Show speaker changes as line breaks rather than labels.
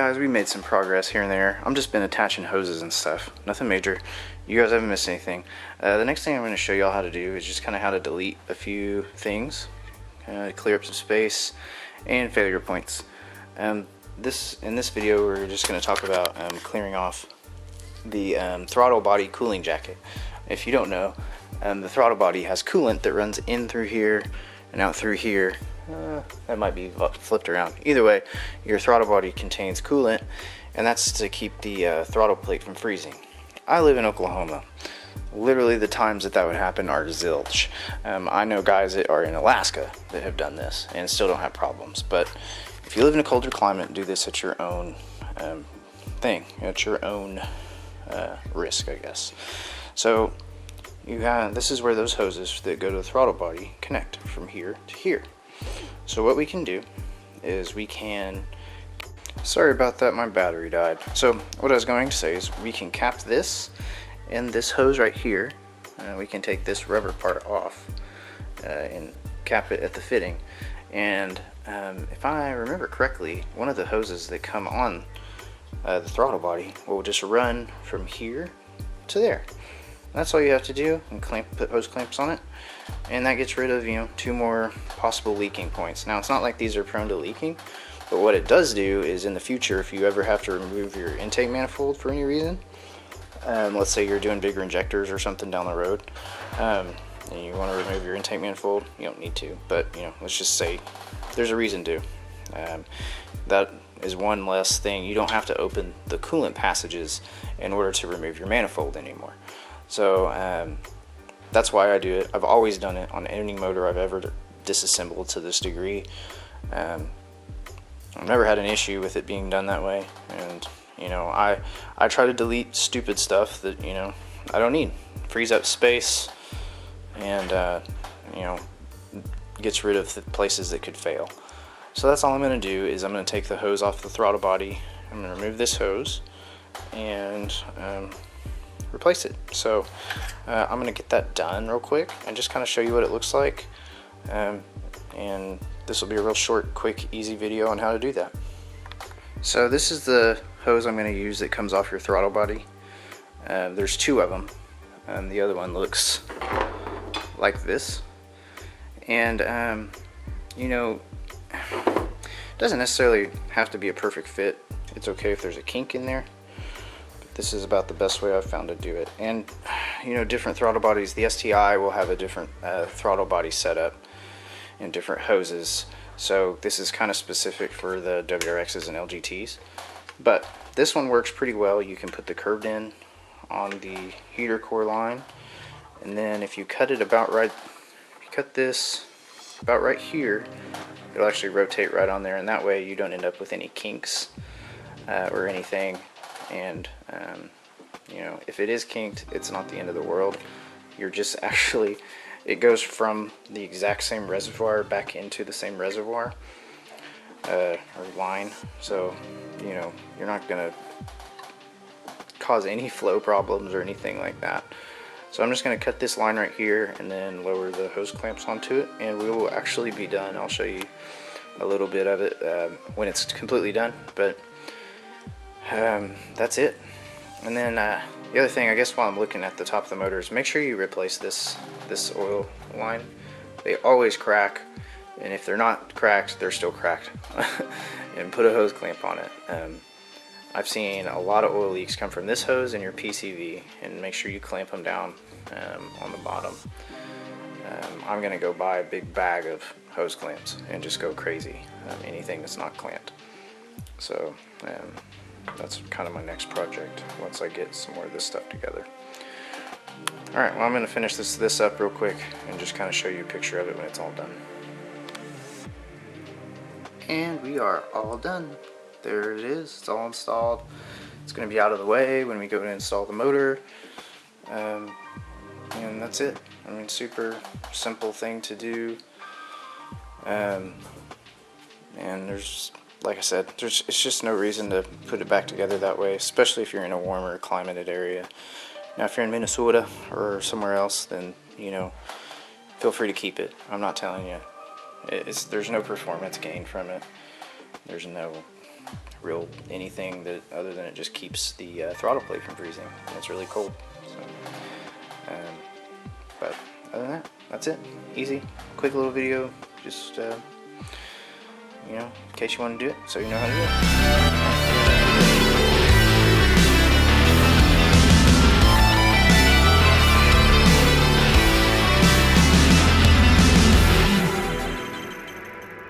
guys, we made some progress here and there. I'm just been attaching hoses and stuff, nothing major. You guys haven't missed anything. The next thing I'm going to show y'all how to do is just kind of how to delete a few things, clear up some space and failure points. In this video we're just going to talk about clearing off the throttle body cooling jacket. If you don't know, the throttle body has coolant that runs in through here and out through here. That might be flipped around. Either way, your throttle body contains coolant, and that's to keep the throttle plate from freezing. I live in Oklahoma. Literally the times that would happen are zilch. I know guys that are in Alaska that have done this and still don't have problems, but if you live in a colder climate, do this at your own thing, at your own risk, I guess. So this is where those hoses that go to the throttle body connect from here to here. So what we can do is sorry about that, my battery died. So what I was going to say is we can cap this and this hose right here. We can take this rubber part off and cap it at the fitting. And if I remember correctly, one of the hoses that come on the throttle body will just run from here to there. That's all you have to do, and put hose clamps on it, and that gets rid of, you know, 2 more possible leaking points. Now, it's not like these are prone to leaking, but what it does do is in the future, if you ever have to remove your intake manifold for any reason, let's say you're doing bigger injectors or something down the road, and you want to remove your intake manifold, you don't need to, but you know, let's just say there's a reason to. That is one less thing. You don't have to open the coolant passages in order to remove your manifold anymore. So that's why I do it. I've always done it on any motor I've ever disassembled to this degree. I've never had an issue with it being done that way, and you know, I try to delete stupid stuff that, you know, I don't need. Frees up space, and you know, gets rid of the places that could fail. So that's all I'm going to do is I'm going to take the hose off the throttle body. I'm going to remove this hose and replace it. So I'm going to get that done real quick and just kind of show you what it looks like. And this will be a real short, quick, easy video on how to do that. So this is the hose I'm going to use that comes off your throttle body. There's 2 of them. The other one looks like this. And you know, it doesn't necessarily have to be a perfect fit. It's okay if there's a kink in there. But this is about the best way I've found to do it. And you know, different throttle bodies, the STI will have a different throttle body setup and different hoses. So this is kind of specific for the WRXs and LGTs. But this one works pretty well. You can put the curved end on the heater core line, and then if you cut it about right, if you cut this about right here, it'll actually rotate right on there, and that way you don't end up with any kinks or anything. And you know, if it is kinked, it's not the end of the world. You're just actually, it goes from the exact same reservoir back into the same reservoir or line, so you know, you're not gonna cause any flow problems or anything like that. So I'm just going to cut this line right here and then lower the hose clamps onto it, and we will actually be done. I'll show you a little bit of it when it's completely done, but that's it. And then the other thing, I guess, while I'm looking at the top of the motor, is make sure you replace this oil line. They always crack, and if they're not cracked, they're still cracked. And put a hose clamp on it. I've seen a lot of oil leaks come from this hose and your PCV, and make sure you clamp them down on the bottom. I'm going to go buy a big bag of hose clamps and just go crazy, anything that's not clamped. So that's kind of my next project once I get some more of this stuff together. Alright, well, I'm going to finish this up real quick and just kind of show you a picture of it when it's all done. And we are all done. There it is, it's all installed. It's going to be out of the way when we go to install the motor. And that's it. I mean, super simple thing to do. And there's, like I said, it's just no reason to put it back together that way, especially if you're in a warmer climated area. Now, if you're in Minnesota or somewhere else, then, you know, feel free to keep it. I'm not telling you. There's no performance gain from it. There's no real anything that other than it just keeps the throttle plate from freezing when it's really cold. So, but other than that, that's it. Easy, quick little video, just you know, in case you want to do it, so you know how to do it.